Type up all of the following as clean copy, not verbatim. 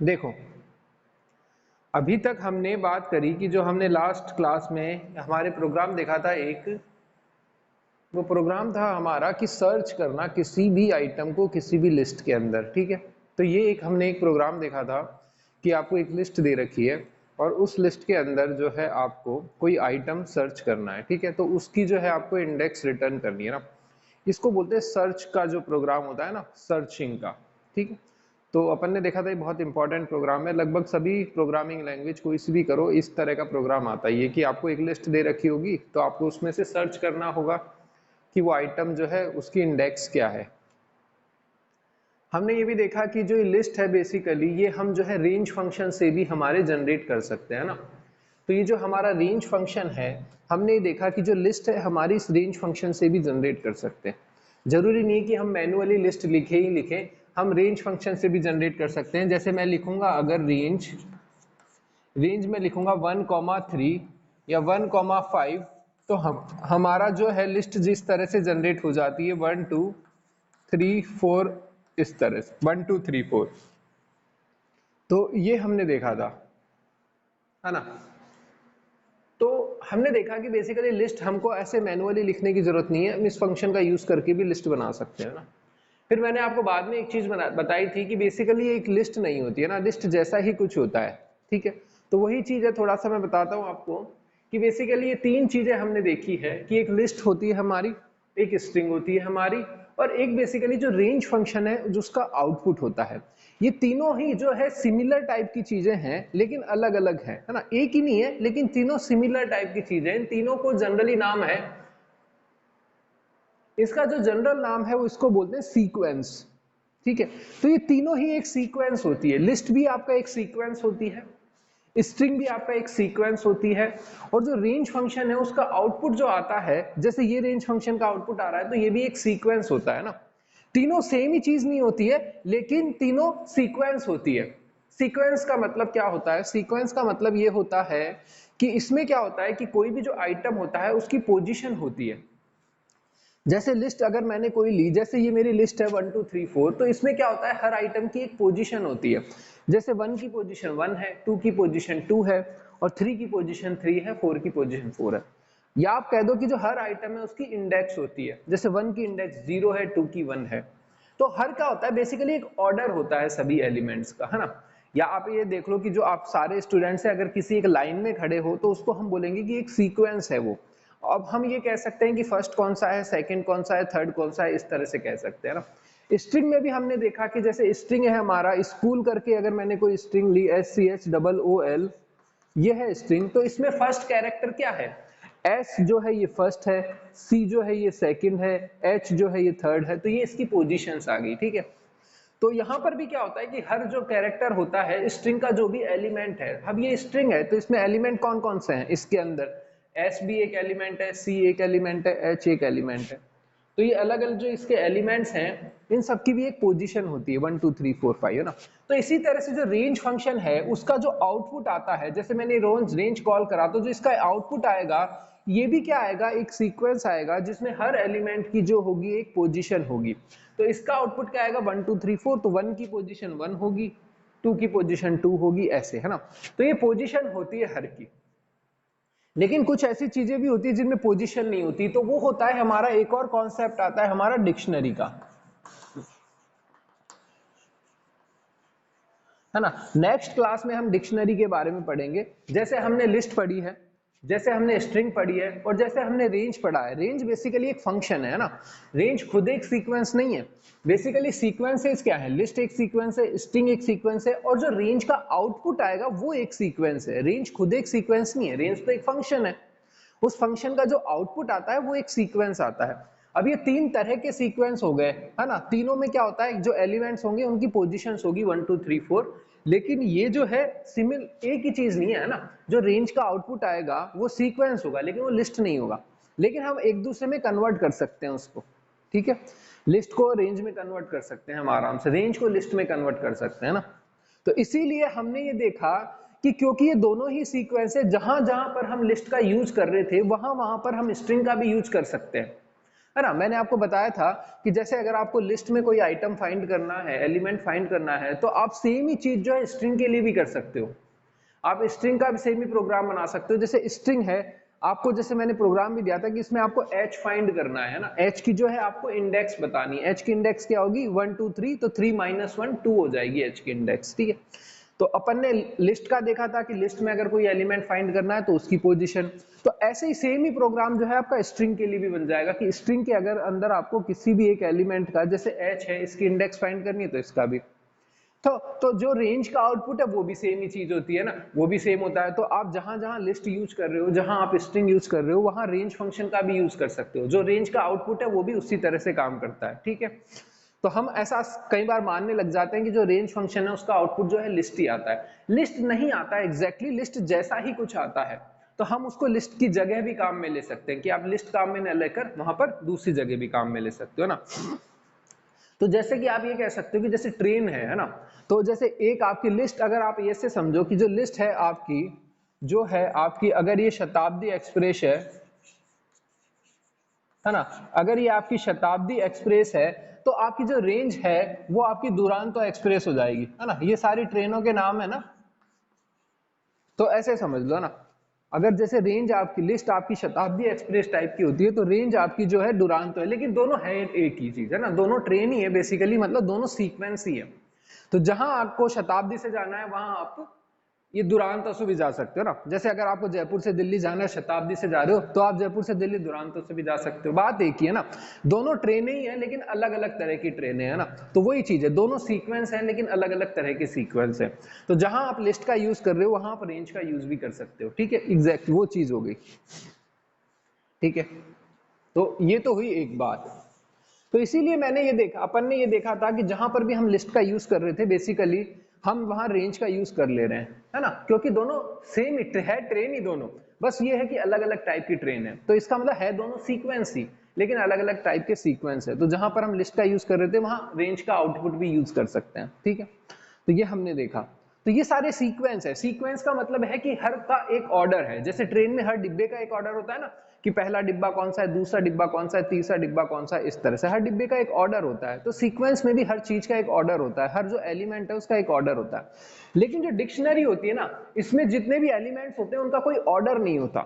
देखो, अभी तक हमने बात करी कि जो हमने लास्ट क्लास में हमारे प्रोग्राम देखा था एक, वो प्रोग्राम था हमारा कि सर्च करना किसी भी आइटम को किसी भी लिस्ट के अंदर, ठीक है। तो ये एक हमने एक प्रोग्राम देखा था कि आपको एक लिस्ट दे रखी है और उस लिस्ट के अंदर जो है आपको कोई आइटम सर्च करना है, ठीक है। तो उसकी जो है आपको इंडेक्स रिटर्न करनी है ना, इसको बोलते हैं सर्च का जो प्रोग्राम होता है ना, सर्चिंग का, ठीक है। तो अपन ने देखा था ये बहुत इंपॉर्टेंट प्रोग्राम है, लगभग सभी प्रोग्रामिंग लैंग्वेज कोई सी भी करो इस तरह का प्रोग्राम आता है ये कि आपको एक लिस्ट दे रखी होगी तो आपको उसमें से सर्च करना होगा कि वो आइटम जो है उसकी इंडेक्स क्या है। हमने ये भी देखा कि जो ये लिस्ट है बेसिकली ये हम जो है रेंज फंक्शन से भी हमारे जनरेट कर सकते हैं ना। तो ये जो हमारा रेंज फंक्शन है, हमने ये देखा कि जो लिस्ट है हमारी इस रेंज फंक्शन से भी जनरेट कर सकते हैं। जरूरी नहीं कि हम मैनुअली लिस्ट लिखे ही लिखें, हम रेंज फंक्शन से भी जनरेट कर सकते हैं। जैसे मैं लिखूंगा अगर रेंज में लिखूंगा 1,3 या 1,5, तो हमारा जो है लिस्ट जिस तरह से जनरेट हो जाती है 1 2 3 4, इस तरह से 1 2 3 4। तो ये हमने देखा था, है ना। तो हमने देखा कि बेसिकली लिस्ट हमको ऐसे मैनुअली लिखने की जरूरत नहीं है, हम इस फंक्शन का यूज करके भी लिस्ट बना सकते हैं ना। फिर मैंने आपको बाद में एक चीज बताई थी कि बेसिकली एक लिस्ट नहीं होती है ना, लिस्ट जैसा ही कुछ होता है, ठीक है। तो वही चीज है, थोड़ा सा मैं बताता हूं आपको कि बेसिकली ये तीन चीजें हमने देखी है कि एक लिस्ट होती है हमारी, एक स्ट्रिंग होती है हमारी, और एक बेसिकली जो रेंज फंक्शन है जो उसका आउटपुट होता है। ये तीनों ही जो है सिमिलर टाइप की चीजें हैं लेकिन अलग अलग है ना, एक ही नहीं है लेकिन तीनों सिमिलर टाइप की चीजें। इन तीनों को जनरली नाम है, इसका जो जनरल नाम है वो इसको बोलते हैं सीक्वेंस, ठीक है। तो ये तीनों ही एक सीक्वेंस होती है, लिस्ट भी आपका एक सीक्वेंस होती है, स्ट्रिंग भी आपका एक सीक्वेंस होती है, और जो रेंज फंक्शन है उसका आउटपुट जो आता है, जैसे ये रेंज फंक्शन का आउटपुट आ रहा है तो ये भी एक सीक्वेंस होता है ना। तीनों सेम ही चीज नहीं होती है लेकिन तीनों सीक्वेंस होती है। सीक्वेंस का मतलब क्या होता है? सीक्वेंस का मतलब ये होता है कि इसमें क्या होता है कि कोई भी जो आइटम होता है उसकी पोजीशन होती है। जैसे लिस्ट अगर मैंने कोई ली, जैसे ये मेरी लिस्ट है 1 2 3 4, तो इसमें क्या होता है हर आइटम की एक पोजीशन होती है। जैसे 1 की पोजीशन 1 है, 2 की पोजीशन 2 है, और 3 की पोजीशन 3 है, 4 की पोजीशन 4 है। या आप कह दो कि जो हर आइटम है उसकी इंडेक्स होती है, जैसे 1 की इंडेक्स 0 है, 2 की 1 है। तो हर क्या होता है बेसिकली एक ऑर्डर होता है सभी एलिमेंट्स का, है ना। या आप ये देख लो कि जो आप सारे स्टूडेंट्स हैं अगर किसी एक लाइन में खड़े हो तो उसको हम बोलेंगे कि एक सीक्वेंस है वो। अब हम ये कह सकते हैं कि फर्स्ट कौन सा है, सेकंड कौन सा है, थर्ड कौन सा है, इस तरह से कह सकते हैं ना। स्ट्रिंग में भी हमने देखा कि जैसे स्ट्रिंग है हमारा स्कूल करके, अगर मैंने कोई स्ट्रिंग ली SCHOOL, ये है स्ट्रिंग, तो इसमें फर्स्ट कैरेक्टर क्या है? S जो है ये फर्स्ट है, C जो है ये सेकंड है, H जो है ये थर्ड है। तो ये इसकी पोजीशंस आ गई, ठीक है। तो यहां पर भी क्या होता है कि हर जो कैरेक्टर होता है स्ट्रिंग का जो भी एलिमेंट है, अब ये स्ट्रिंग है तो इसमें एलिमेंट कौन कौन से हैं इसके अंदर? एस भी एक एलिमेंट है, सी एक एलिमेंट है, एच एक एलिमेंट है। तो ये अलग अलग जो इसके एलिमेंट्स हैं इन सबकी भी एक पोजीशन होती है 1 2 3 4 5, है ना। तो इसी तरह से जो रेंज फंक्शन है उसका जो आउटपुट आता है, जैसे मैंने रेंज कॉल करा तो जो इसका आउटपुट आएगा ये भी क्या आएगा, एक सीक्वेंस आएगा जिसमें हर एलिमेंट की जो होगी एक पोजीशन होगी। तो इसका आउटपुट क्या आएगा 1 2 3 4, तो 1 की पोजीशन 1 होगी, 2 की पोजीशन 2 होगी, ऐसे, है ना। तो ये पोजीशन होती है हर की। लेकिन कुछ ऐसी चीजें भी होती है जिनमें पोजीशन नहीं होती, तो वो होता है हमारा एक और कॉन्सेप्ट आता है हमारा डिक्शनरी का, है ना। नेक्स्ट क्लास में हम डिक्शनरी के बारे में पढ़ेंगे। जैसे हमने लिस्ट पढ़ी है, जैसे हमने स्ट्रिंग पढ़ी है, और जैसे हमने रेंज पढ़ा है। रेंज बेसिकली एक फंक्शन है ना, रेंज खुद एक सीक्वेंस नहीं है। बेसिकली सीक्वेंसेस क्या है? लिस्ट एक सीक्वेंस है, स्ट्रिंग एक सीक्वेंस है, और जो रेंज का आउटपुट आएगा वो एक सीक्वेंस है। रेंज खुद एक सीक्वेंस नहीं है, रेंज तो एक फंक्शन है, उस फंक्शन का जो आउटपुट आता है वो एक सीक्वेंस आता है। अब ये तीन तरह के सीक्वेंस हो गए, है ना। तीनों में क्या होता है, जो एलिमेंट्स होंगे उनकी पोजीशंस होगी 1 2 3 4, लेकिन ये जो है सिमिल एक ही चीज नहीं है ना। जो रेंज का आउटपुट आएगा वो सीक्वेंस होगा लेकिन वो लिस्ट नहीं होगा, लेकिन हम एक दूसरे में कन्वर्ट कर सकते हैं उसको, ठीक है। लिस्ट को रेंज में कन्वर्ट कर सकते हैं हम आराम से, रेंज को लिस्ट में कन्वर्ट कर सकते हैं ना। तो इसीलिए हमने ये देखा कि क्योंकि ये दोनों ही सीक्वेंस है, जहां जहां पर हम लिस्ट का यूज कर रहे थे वहां वहां पर हम स्ट्रिंग का भी यूज कर सकते हैं। है ना। मैंने आपको बताया था कि जैसे अगर आपको लिस्ट में कोई आइटम फाइंड करना है, एलिमेंट फाइंड करना है, तो आप सेम ही चीज जो है स्ट्रिंग के लिए भी कर सकते हो। आप स्ट्रिंग का भी सेम ही प्रोग्राम बना सकते हो। जैसे स्ट्रिंग है, आपको जैसे मैंने प्रोग्राम भी दिया था कि इसमें आपको h फाइंड करना है ना, h की जो है आपको इंडेक्स बतानी है। h की इंडेक्स क्या होगी, 1 2 3, तो 3 - 1 2 हो जाएगी h की इंडेक्स, ठीक है। तो अपन ने लिस्ट का देखा था कि लिस्ट में अगर कोई एलिमेंट फाइंड करना है तो उसकी पोजीशन, तो ऐसे ही सेम ही प्रोग्राम जो है आपका स्ट्रिंग के लिए भी बन जाएगा कि स्ट्रिंग के अगर अंदर आपको किसी भी एक एलिमेंट का, जैसे h है, इसकी इंडेक्स फाइंड करनी है तो इसका भी, तो जो रेंज का आउटपुट है वो भी सेम ही चीज होती है ना, वो भी सेम होता है। तो आप जहां जहां लिस्ट यूज कर रहे हो, जहां आप स्ट्रिंग यूज कर रहे हो, वहां रेंज फंक्शन का भी यूज कर सकते हो। जो रेंज का आउटपुट है वो भी उसी तरह से काम करता है, ठीक है। तो हम ऐसा कई बार मानने लग जाते हैं कि जो रेंज फंक्शन है उसका आउटपुट जो है लिस्ट ही आता है। लिस्ट नहीं आता है एग्जैक्टली, लिस्ट जैसा ही कुछ आता है, तो हम उसको लिस्ट की जगह भी काम में ले सकते हैं कि आप लिस्ट काम में न लेकर वहां पर दूसरी जगह भी काम में ले सकते हो ना। तो जैसे कि आप ये कह सकते हो कि जैसे ट्रेन है ना, तो जैसे एक आपकी लिस्ट, अगर आप ये से समझो कि जो लिस्ट है आपकी, जो है आपकी, अगर ये शताब्दी एक्सप्रेस है ना, अगर ये आपकी शताब्दी एक्सप्रेस है, तो आपकी जो रेंज है वो आपकी दुरांतो एक्सप्रेस हो जाएगी, है ना। ये सारी ट्रेनों के नाम है ना, तो ऐसे समझ लो ना। अगर जैसे रेंज आपकी, लिस्ट आपकी शताब्दी एक्सप्रेस टाइप की होती है, तो रेंज आपकी जो है दुरांतो है, लेकिन दोनों है एक ही चीज, है ना, दोनों ट्रेन ही है बेसिकली, मतलब दोनों सीक्वेंस ही है। तो जहां आपको शताब्दी से जाना है वहां आप ये दुरांतो से भी जा सकते हो ना। जैसे अगर आपको जयपुर से दिल्ली जाना है, शताब्दी से जा रहे हो, तो आप जयपुर से दिल्ली दुरांतो से भी जा सकते हो, बात एक ही है ना। दोनों ट्रेनें ही हैं लेकिन अलग अलग तरह की ट्रेनें, है ना। तो वही चीज है, दोनों सीक्वेंस हैं लेकिन अलग अलग तरह के सीक्वेंस है। तो जहां आप लिस्ट का यूज कर रहे हो वहां आप रेंज का यूज भी कर सकते हो, ठीक है, एग्जैक्ट वो चीज हो गई, ठीक है। तो ये तो हुई एक बात। तो इसीलिए मैंने ये देखा, अपन ने ये देखा था कि जहां पर भी हम लिस्ट का यूज कर रहे थे बेसिकली हम वहां रेंज का यूज कर ले रहे हैं, है ना, क्योंकि दोनों सेम है, ट्रेन ही दोनों, बस ये है कि अलग अलग टाइप की ट्रेन है। तो इसका मतलब है दोनों सीक्वेंस ही, लेकिन अलग अलग टाइप के सीक्वेंस है। तो जहां पर हम लिस्ट का यूज कर रहे थे वहां रेंज का आउटपुट भी यूज कर सकते हैं, ठीक है। तो ये हमने देखा। तो ये सारे सीक्वेंस है। सीक्वेंस का मतलब है कि हर का एक ऑर्डर है। जैसे ट्रेन में हर डिब्बे का एक ऑर्डर होता है ना, कि पहला डिब्बा कौन सा है, दूसरा डिब्बा कौन सा है, तीसरा डिब्बा कौन सा है, इस तरह से हर डिब्बे का एक ऑर्डर होता है। तो सीक्वेंस में भी हर चीज का एक ऑर्डर होता है, हर जो एलिमेंट है उसका एक ऑर्डर होता है। लेकिन जो डिक्शनरी होती है ना, इसमें जितने भी एलिमेंट्स होते हैं उनका कोई ऑर्डर नहीं होता,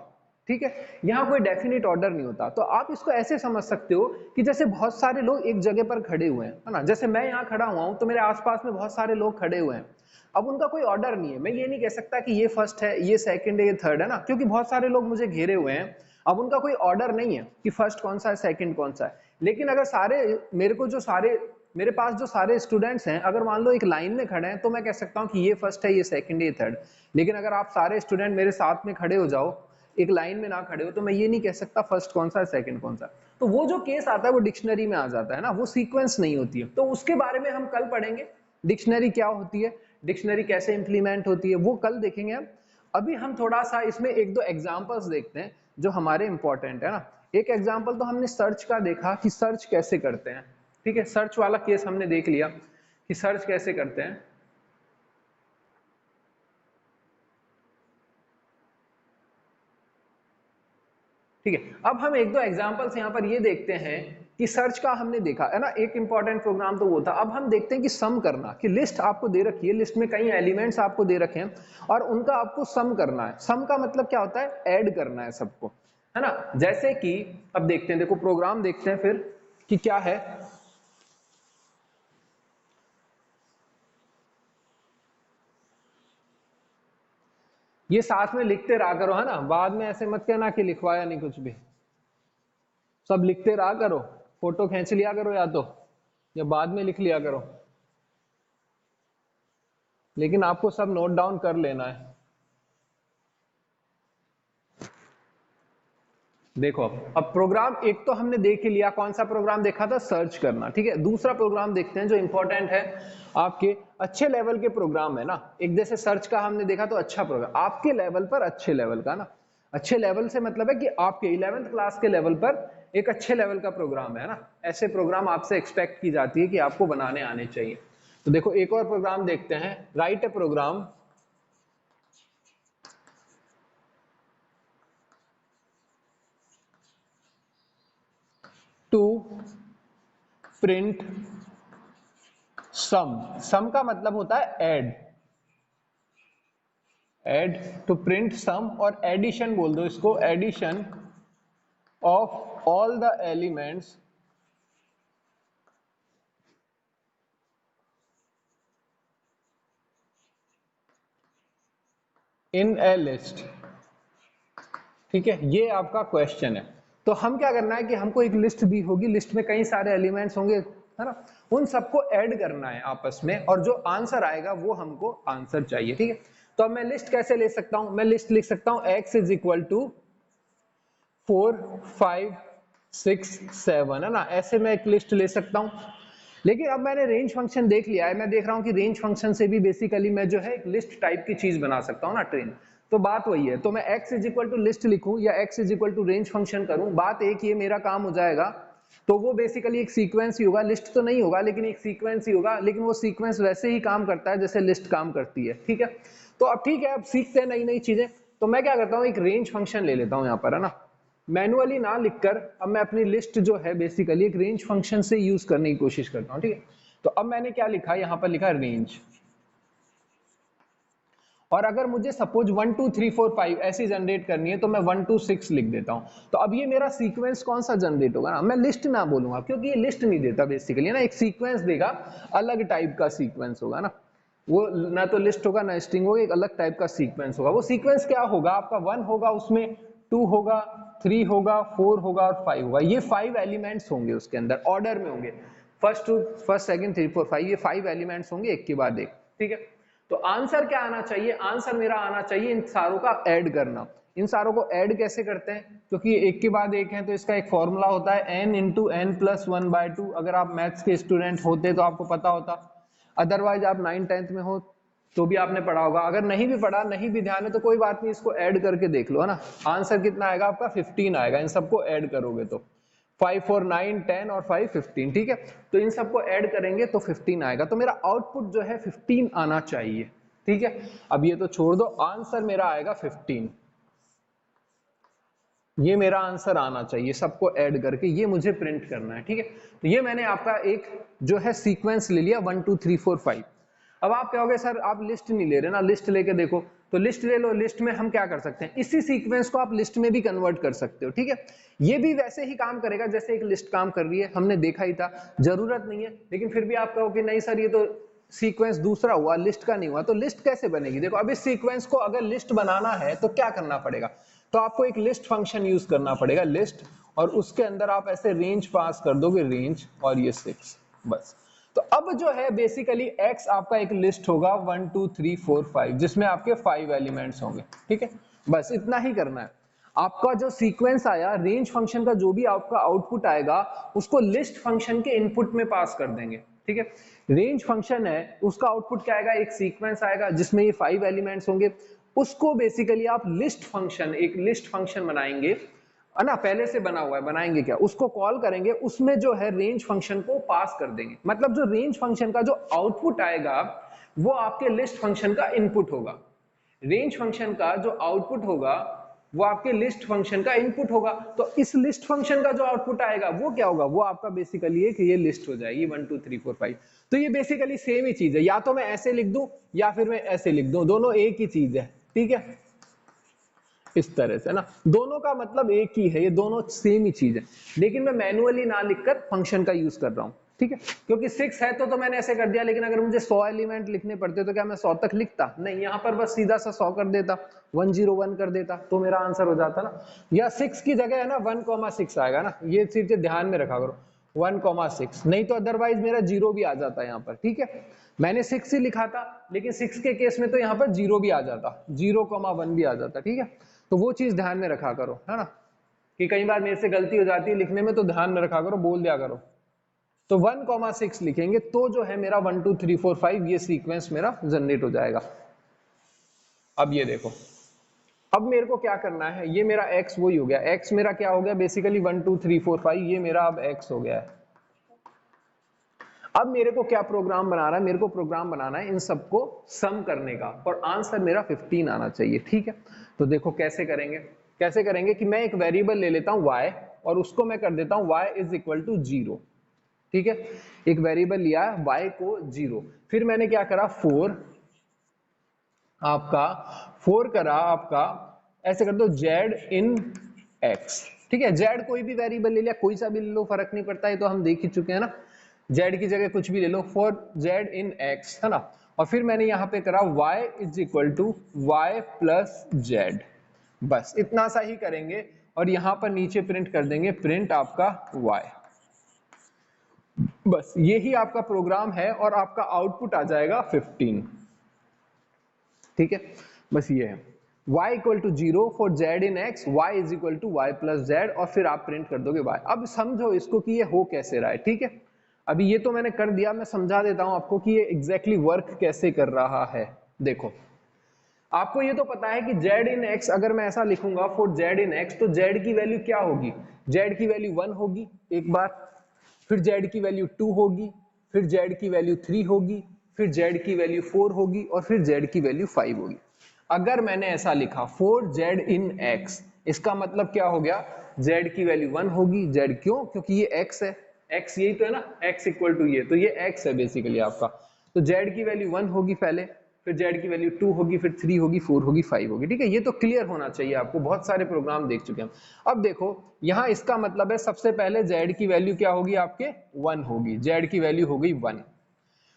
ठीक है। यहाँ कोई डेफिनेट ऑर्डर नहीं होता। तो आप इसको ऐसे समझ सकते हो कि जैसे बहुत सारे लोग एक जगह पर खड़े हुए हैं, है ना। जैसे मैं यहाँ खड़ा हुआ हूं तो मेरे आसपास में बहुत सारे लोग खड़े हुए हैं। अब उनका कोई ऑर्डर नहीं है, मैं ये नहीं कह सकता कि ये फर्स्ट है, ये सेकंड है, ये थर्ड है ना, क्योंकि बहुत सारे लोग मुझे घेरे हुए हैं। अब उनका कोई ऑर्डर नहीं है कि फर्स्ट कौन सा है, सेकंड कौन सा है। लेकिन अगर सारे मेरे को जो सारे मेरे पास जो सारे स्टूडेंट्स हैं, अगर मान लो एक लाइन में खड़े हैं, तो मैं कह सकता हूँ कि ये फर्स्ट है, ये सेकंड है, ये थर्ड। लेकिन अगर आप सारे स्टूडेंट मेरे साथ में खड़े हो जाओ, एक लाइन में ना खड़े हो, तो मैं ये नहीं कह सकता फर्स्ट कौन सा है, सेकंड कौन सा। तो वो जो केस आता है वो डिक्शनरी में आ जाता है ना, वो सीक्वेंस नहीं होती है। तो उसके बारे में हम कल पढ़ेंगे, डिक्शनरी क्या होती है, डिक्शनरी कैसे इंप्लीमेंट होती है, वो कल देखेंगे हम। अभी हम थोड़ा सा इसमें एक दो एग्जांपल्स देखते हैं जो हमारे इंपॉर्टेंट है ना। एक एग्जांपल तो हमने सर्च का देखा कि सर्च कैसे करते हैं, ठीक है। सर्च वाला केस हमने देख लिया कि सर्च कैसे करते हैं। ठीक है, अब हम एक दो एग्जांपल्स यहाँ पर ये देखते हैं कि सर्च का हमने देखा है ना, एक इंपॉर्टेंट प्रोग्राम तो वो था। अब हम देखते हैं कि सम करना, कि लिस्ट आपको दे रखी है, लिस्ट में कई एलिमेंट्स आपको दे रखे हैं और उनका आपको सम करना है। सम का मतलब क्या होता है, ऐड करना है सबको, है ना। जैसे कि अब देखते हैं, देखो प्रोग्राम देखते हैं फिर कि क्या है। ये साथ में लिखते रहा करो, है ना, बाद में ऐसे मत कहना कि लिखवाया नहीं कुछ भी। सब लिखते रहा करो, फोटो खींच लिया करो या बाद में लिख लिया करो, लेकिन आपको सब नोट डाउन कर लेना है। देखो अब प्रोग्राम एक तो हमने देख ही लिया, कौन सा प्रोग्राम देखा था, सर्च करना, ठीक है। दूसरा प्रोग्राम देखते हैं जो इंपॉर्टेंट है, आपके अच्छे लेवल के प्रोग्राम है ना। एक जैसे सर्च का हमने देखा तो अच्छा प्रोग्राम, आपके लेवल पर अच्छे लेवल का ना। अच्छे लेवल से मतलब है कि आपके 11th क्लास के लेवल पर एक अच्छे लेवल का प्रोग्राम है ना। ऐसे प्रोग्राम आपसे एक्सपेक्ट की जाती है कि आपको बनाने आने चाहिए। तो देखो एक और प्रोग्राम देखते हैं, write a program. To print sum, sum का मतलब होता है add, add to print sum, और एडिशन बोल दो इसको, addition of all the elements in a list. ठीक है, ये आपका क्वेश्चन है। तो हम क्या करना है कि हमको एक लिस्ट दी होगी, लिस्ट में कई सारे एलिमेंट्स होंगे, है ना, उन सबको ऐड करना है आपस में, और जो आंसर आएगा वो हमको आंसर चाहिए। ठीक है, तो अब मैं लिस्ट कैसे ले सकता हूं, मैं लिस्ट लिख सकता हूं x इज इक्वल टू 4 5 6 7, है ना, ऐसे मैं एक लिस्ट ले सकता हूं। लेकिन अब मैंने रेंज फंक्शन देख लिया है, मैं देख रहा हूं कि रेंज फंक्शन से भी बेसिकली मैं जो है एक लिस्ट टाइप की चीज बना सकता हूं ना, ट्रेन। तो बात वही है, तो मैं x is equal to list लिखूं या x is equal to range function करूं, बात एक ही है, मेरा काम हो जाएगा। तो वो बेसिकली एक सीक्वेंस ही होगा, लिस्ट तो नहीं होगा लेकिन एक सीक्वेंस ही होगा, लेकिन वो सीक्वेंस वैसे ही काम करता है जैसे लिस्ट काम करती है। ठीक है, तो अब ठीक है, अब सीखते हैं नई नई चीजें। तो मैं क्या करता हूँ, एक रेंज फंक्शन ले लेता हूँ यहाँ पर, है ना, मैनुअली ना लिखकर अब मैं अपनी लिस्ट जो है बेसिकली एक रेंज फंक्शन से यूज करने की कोशिश करता हूँ। ठीक है, तो अब मैंने क्या लिखा, यहाँ पर लिखा रेंज, और अगर मुझे सपोज 1 2 3 4 5 ऐसी जनरेट करनी है तो मैं 1 2 6 लिख देता हूँ। तो अब ये मेरा सीक्वेंस कौन सा जनरेट होगा ना, मैं लिस्ट ना बोलूंगा क्योंकि ये लिस्ट नहीं देता बेसिकली, ना एक सीक्वेंस देगा, अलग टाइप का सीक्वेंस होगा ना, वो ना तो लिस्ट होगा ना स्ट्रिंग होगा, एक अलग टाइप का सीक्वेंस होगा। वो सीक्वेंस क्या होगा आपका, 1 होगा, उसमें 2 होगा, 3 होगा, 4 होगा और 5 होगा, ये 5 एलिमेंट्स होंगे उसके अंदर, ऑर्डर में होंगे, फर्स्ट सेकंड 3 4 5, ये 5 एलिमेंट्स होंगे एक के बाद एक। ठीक है, तो आंसर क्या आना चाहिए, आंसर मेरा आना चाहिए इन सारों का ऐड करना। इन सारों को ऐड कैसे करते हैं, क्योंकि एक के बाद एक है तो इसका एक फॉर्मूला होता है n इंटू एन प्लस 1/2। अगर आप मैथ्स के स्टूडेंट होते तो आपको पता होता, अदरवाइज आप 9th 10th में हो तो भी आपने पढ़ा होगा, अगर नहीं भी पढ़ा, नहीं भी ध्यान है तो कोई बात नहीं, इसको ऐड करके देख लो, है ना। आंसर कितना आएगा आपका, 15 आएगा, इन सबको ऐड करोगे तो 5 4 9 10 और 5 15। ठीक है, तो इन सबको ऐड करेंगे तो 15 आएगा, तो मेरा आउटपुट जो है 15 आना चाहिए। ठीक है, अब ये तो छोड़ दो, आंसर मेरा आएगा 15, ये मेरा आंसर आना चाहिए सबको ऐड करके, ये मुझे प्रिंट करना है। ठीक है, तो ये मैंने आपका एक जो है सीक्वेंस ले लिया 1 2 3 4 5। अब आप कहोगे सर आप लिस्ट नहीं ले रहे ना, लिस्ट लेके देखो, तो लिस्ट ले लो, लिस्ट में हम क्या कर सकते हैं, इसी सीक्वेंस को आप लिस्ट में भी कन्वर्ट कर सकते हो। ठीक है, ये भी वैसे ही काम करेगा जैसे एक लिस्ट काम कर रही है, हमने देखा ही था, जरूरत नहीं है, लेकिन फिर भी आप कहो कि नहीं सर ये तो सीक्वेंस दूसरा हुआ, लिस्ट का नहीं हुआ, तो लिस्ट कैसे बनेगी। देखो अब इस सीक्वेंस को अगर लिस्ट बनाना है तो क्या करना पड़ेगा, तो आपको एक लिस्ट फंक्शन यूज करना पड़ेगा, लिस्ट, और उसके अंदर आप ऐसे रेंज पास कर दोगे, रेंज और ये 6, बस। तो अब जो है बेसिकली x आपका एक लिस्ट होगा 1 2 3 4 5 जिसमें आपके 5 एलिमेंट्स होंगे। ठीक है, बस इतना ही करना है। आपका जो सीक्वेंस आया, रेंज फंक्शन का जो भी आपका आउटपुट आएगा उसको लिस्ट फंक्शन के इनपुट में पास कर देंगे। ठीक है, रेंज फंक्शन है, उसका आउटपुट क्या आएगा, एक सीक्वेंस आएगा जिसमें ये 5 एलिमेंट्स होंगे, उसको बेसिकली आप लिस्ट फंक्शन, एक लिस्ट फंक्शन बनाएंगे, है ना, पहले से बना हुआ है, बनाएंगे क्या, उसको कॉल करेंगे, उसमें जो है रेंज फंक्शन को पास कर देंगे। मतलब जो रेंज फंक्शन का जो आउटपुट आएगा वो आपके लिस्ट फंक्शन का इनपुट होगा, रेंज फंक्शन का जो आउटपुट होगा वो आपके लिस्ट फंक्शन का इनपुट होगा। तो इस लिस्ट फंक्शन का जो आउटपुट आएगा वो क्या होगा, वो आपका बेसिकली एक ये लिस्ट हो जाएगी 1 2 3 4 5। तो ये बेसिकली सेम ही चीज है, या तो मैं ऐसे लिख दूं या फिर मैं ऐसे लिख दूं, दोनों एक ही चीज है। ठीक है, इस तरह से ना, दोनों का मतलब एक ही है, ये दोनों सेम ही चीज है, लेकिन मैं मैनुअली ना लिखकर फंक्शन का यूज कर रहा हूं। ठीक है, क्योंकि 6 है तो मैंने ऐसे कर दिया, लेकिन अगर मुझे 100 एलिमेंट लिखने पड़ते तो क्या मैं 100 तक लिखता, नहीं, यहां पर बस सीधा सा 100 कर देता, 101 कर देता तो मेरा आंसर हो जाता ना। या 6 की जगह है ना 1,6 आएगा ना, ये चीजें ध्यान में रखा करो, 1,6, नहीं तो अदरवाइज मेरा 0 भी आ जाता है यहाँ पर। ठीक है, मैंने 6 ही लिखा था, लेकिन 6 के केस में तो यहाँ पर 0 भी आ जाता, 0,1 भी आ जाता। ठीक है, तो वो चीज ध्यान में रखा करो, है ना, कि कई बार मेरे से गलती हो जाती है लिखने में, तो ध्यान में रखा करो, बोल दिया करो। तो 1,6 लिखेंगे तो जो है मेरा 1 2 3 4 5 ये सीक्वेंस मेरा जनरेट हो जाएगा। अब ये देखो, अब मेरे को क्या करना है, ये मेरा x वही हो गया, x मेरा क्या हो गया बेसिकली 1 2 3 4 5, ये मेरा अब x हो गया है। अब मेरे को क्या प्रोग्राम बना रहा है, मेरे को प्रोग्राम बनाना है इन सबको सम करने का, और आंसर मेरा 15 आना चाहिए। ठीक है, तो देखो कैसे करेंगे, कैसे करेंगे कि मैं एक वेरिएबल ले लेता हूं y, और उसको मैं कर देता हूं y इज इक्वल टू 0। ठीक है, एक वेरिएबल लिया y को 0, फिर मैंने क्या करा 4 करा आपका, ऐसे कर दो z इन x। ठीक है, z कोई भी वेरिएबल ले लिया, कोई सा भी ले लो, फर्क नहीं पड़ता है, तो हम देख ही चुके हैं ना, z की जगह कुछ भी ले लो, फॉर z इन x, है ना। और फिर मैंने यहां पे करा y is equal to y plus z, बस इतना सा ही करेंगे और यहां पर नीचे प्रिंट कर देंगे, प्रिंट आपका y। बस यही आपका प्रोग्राम है और आपका आउटपुट आ जाएगा 15। ठीक है, बस ये है y equal to 0 for z in x, y is equal to y plus z, और फिर आप प्रिंट कर दोगे y। अब समझो इसको कि ये हो कैसे रहा है। ठीक है, अभी ये तो मैंने कर दिया, मैं समझा देता हूं आपको कि ये एग्जैक्टली वर्क कैसे कर रहा है। देखो, आपको ये तो पता है कि z इन x अगर मैं ऐसा लिखूंगा फॉर z इन x, तो z की वैल्यू क्या होगी, z की वैल्यू 1 होगी एक बार, फिर z की वैल्यू 2 होगी, फिर z की वैल्यू 3 होगी, फिर z की वैल्यू 4 होगी, और फिर z की वैल्यू 5 होगी। अगर मैंने ऐसा लिखा फॉर z इन x, इसका मतलब क्या हो गया, z की वैल्यू 1 होगी, z क्यों, क्योंकि ये x है, x यही तो है ना, x इक्वल टू ये, तो ये x है बेसिकली आपका, तो z की वैल्यू 1 होगी पहले, फिर z की वैल्यू 2 होगी, फिर 3 होगी, 4 होगी, 5 होगी। ठीक है, ये तो क्लियर होना चाहिए आपको, बहुत सारे प्रोग्राम देख चुके हैं। अब देखो यहाँ इसका मतलब है सबसे पहले z की वैल्यू क्या होगी आपके 1 होगी, z की वैल्यू हो गई 1।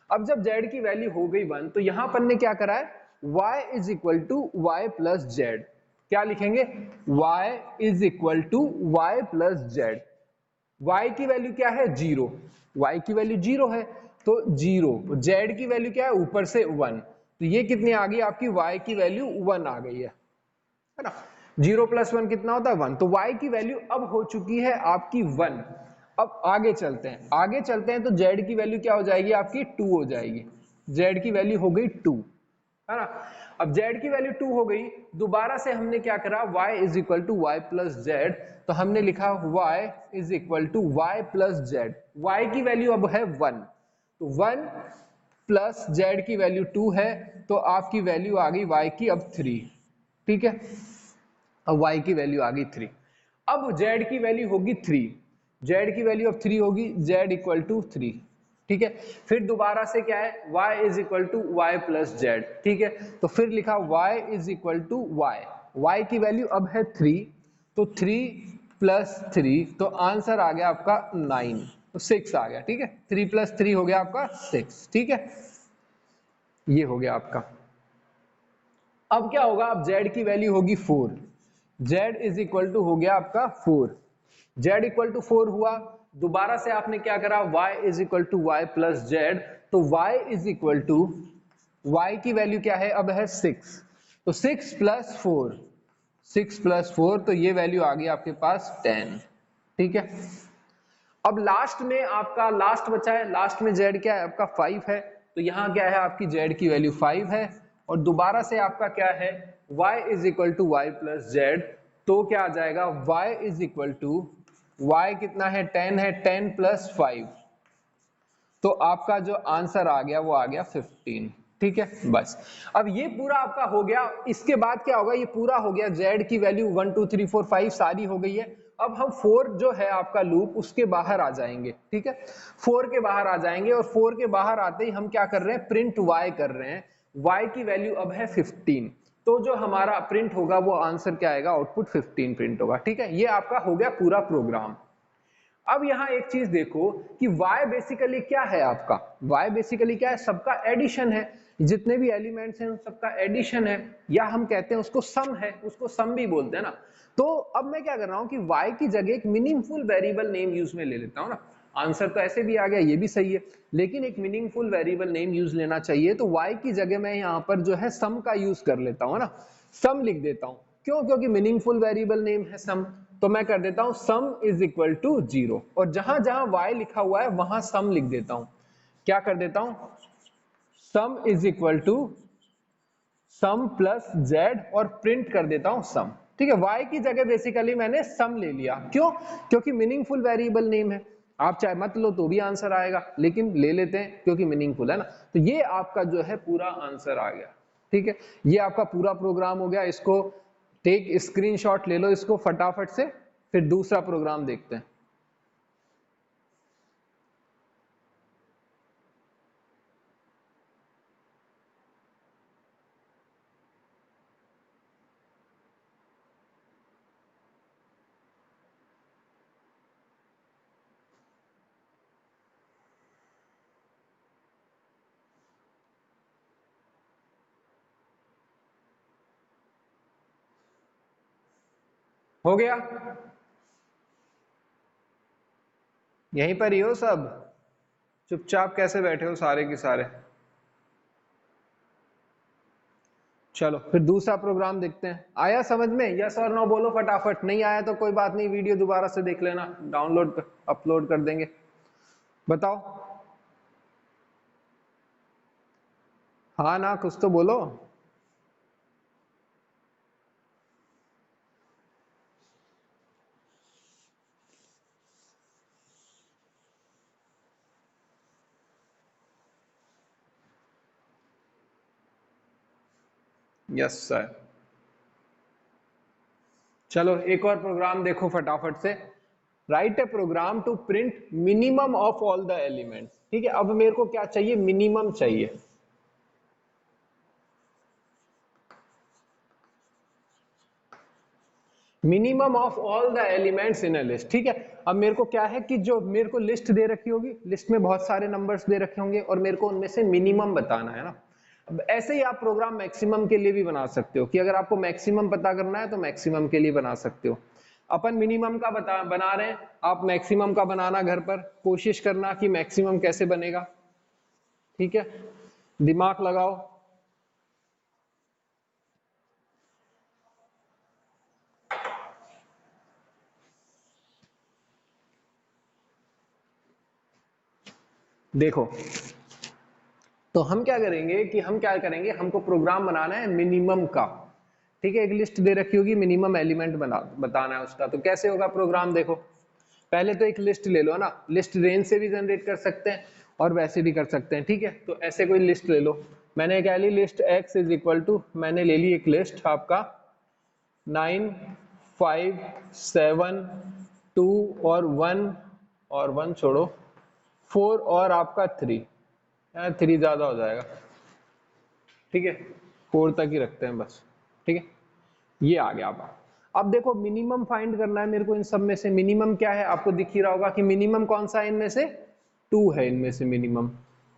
अब जब z की वैल्यू हो गई 1, तो यहां पर ने क्या करा है, y is equal to y plus z, क्या लिखेंगे, y is equal to y plus z. y की वैल्यू क्या है 0, y की वैल्यू 0 है, तो 0, z की वैल्यू क्या है ऊपर से 1, तो ये कितनी आ गई आपकी, y की वैल्यू 1 आ गई है ना। 0 प्लस 1 कितना होता है 1, तो y की वैल्यू अब हो चुकी है आपकी 1। अब आगे चलते हैं, तो z की वैल्यू क्या हो जाएगी आपकी 2 हो जाएगी, z की वैल्यू हो गई 2, है ना। अब z की वैल्यू 2 हो गई, दोबारा से हमने क्या करा, y is equal to y plus z, तो हमने लिखा y is equal to y plus z, y की वैल्यू अब है 1, तो 1 प्लस z की वैल्यू 2 है, तो आपकी वैल्यू आ गई y की अब 3। ठीक है, अब y की वैल्यू आ गई 3, अब z की वैल्यू होगी 3, z की वैल्यू अब 3 होगी, z इक्वल टू 3। ठीक है, फिर दोबारा से क्या है, y is equal to y plus z. ठीक है, तो फिर लिखा y is equal to y, y की वैल्यू अब है 3, तो 3 प्लस 3, तो आंसर आ गया आपका 9, तो 6 आ गया। ठीक है, 3 प्लस 3 हो गया आपका 6। ठीक है, ये हो गया आपका। अब क्या होगा, अब z की वैल्यू होगी 4, z इज इक्वल टू हो गया आपका 4, z इक्वल टू 4 हुआ, दोबारा से आपने क्या करा, y is equal to y plus z, तो y is equal to, y की वैल्यू क्या है अब है 6, तो 6 प्लस 4, 6 प्लस 4, तो ये वैल्यू आ गई आपके पास 10। ठीक है, अब लास्ट में आपका लास्ट बचा है, लास्ट में z क्या है आपका 5 है, तो यहां क्या है आपकी z की वैल्यू 5 है, और दोबारा से आपका क्या है, y is equal to y plus z, तो क्या आ जाएगा, y is equal to, y कितना है 10 है, 10 प्लस 5, तो आपका जो आंसर आ गया वो आ गया 15। ठीक है, बस अब ये पूरा आपका हो गया। इसके बाद क्या होगा, ये पूरा हो गया, z की वैल्यू 1 2 3 4 5 सारी हो गई है। अब हम 4 जो है आपका लूप, उसके बाहर आ जाएंगे। ठीक है, 4 के बाहर आ जाएंगे, और 4 के बाहर आते ही हम क्या कर रहे हैं, प्रिंट y कर रहे हैं, y की वैल्यू अब है 15, तो जो हमारा प्रिंट होगा वो आंसर क्या आएगा, आउटपुट 15 प्रिंट होगा। ठीक है, ये आपका हो गया पूरा प्रोग्राम। अब यहां एक चीज देखो कि y बेसिकली क्या है आपका, y बेसिकली क्या है, सबका एडिशन है, जितने भी एलिमेंट्स हैं उन सबका एडिशन है, या हम कहते हैं उसको सम है, उसको सम भी बोलते हैं ना। तो अब मैं क्या कर रहा हूं कि y की जगह एक मीनिंगफुल वेरिएबल नेम यूज में ले लेता हूं ना। आंसर तो ऐसे भी आ गया, ये भी सही है, लेकिन एक मीनिंगफुल वेरिएबल नेम यूज लेना चाहिए, तो y की जगह मैं यहां पर जो है सम का यूज कर लेता हूं ना, सम लिख देता हूं। क्यों, क्योंकि मीनिंगफुल वेरिएबल नेम है सम, तो मैं कर देता हूं सम इज इक्वल टू 0, और जहां जहां y लिखा हुआ है वहां सम लिख देता हूं। क्या कर देता हूं, sum is equal to sum plus z, और प्रिंट कर देता हूं सम। ठीक है, y की जगह बेसिकली मैंने सम ले लिया, क्यों, क्योंकि मीनिंगफुल वेरिएबल नेम है, आप चाहे मत लो तो भी आंसर आएगा, लेकिन ले लेते हैं क्योंकि मीनिंगफुल है ना। तो ये आपका जो है पूरा आंसर आ गया। ठीक है, ये आपका पूरा प्रोग्राम हो गया। इसको टेक स्क्रीनशॉट ले लो इसको फटाफट से, फिर दूसरा प्रोग्राम देखते हैं। हो गया, यहीं पर ही हो सब, चुपचाप कैसे बैठे हो सारे के सारे। चलो फिर दूसरा प्रोग्राम देखते हैं। आया समझ में? यस और नो बोलो फटाफट। नहीं आया तो कोई बात नहीं, वीडियो दोबारा से देख लेना, डाउनलोड कर अपलोड कर देंगे। बताओ, हाँ ना, कुछ तो बोलो। Yes sir. चलो एक और प्रोग्राम देखो फटाफट से। Write a program to print minimum of all the elements. ठीक है, अब मेरे को क्या चाहिए? मिनिमम चाहिए। Minimum of all the elements in a list. ठीक है, अब मेरे को क्या है कि जो मेरे को लिस्ट दे रखी होगी, लिस्ट में बहुत सारे नंबर्स दे रखे होंगे और मेरे को उनमें से मिनिमम बताना है ना। अब ऐसे ही आप प्रोग्राम मैक्सिमम के लिए भी बना सकते हो कि अगर आपको मैक्सिमम पता करना है तो मैक्सिमम के लिए बना सकते हो। अपन मिनिमम का बना रहे हैं, आप मैक्सिमम का बनाना घर पर, कोशिश करना कि मैक्सिमम कैसे बनेगा। ठीक है, दिमाग लगाओ। देखो, तो हम क्या करेंगे कि हमको प्रोग्राम बनाना है मिनिमम का। ठीक है, एक लिस्ट दे रखी होगी, मिनिमम एलिमेंट बताना है उसका। तो कैसे होगा प्रोग्राम? देखो, पहले तो एक लिस्ट ले लो ना, लिस्ट रेंज से भी जनरेट कर सकते हैं और वैसे भी कर सकते हैं। ठीक है, तो ऐसे कोई लिस्ट ले लो। मैंने क्या ली? List x is equal to, मैंने ले ली एक लिस्ट आपका 9 5 7 2 और 1, और 1 छोड़ो 4 और आपका 3। 3 ज्यादा हो जाएगा। ठीक है, 4 तक ही रखते हैं बस। ठीक है, ये आ गया। अब देखो, मिनिमम फाइंड करना है मेरे को इन सब में से। मिनिमम क्या है? आपको दिख ही रहा होगा कि मिनिमम कौन सा है इनमें से? 2 है इनमें से मिनिमम।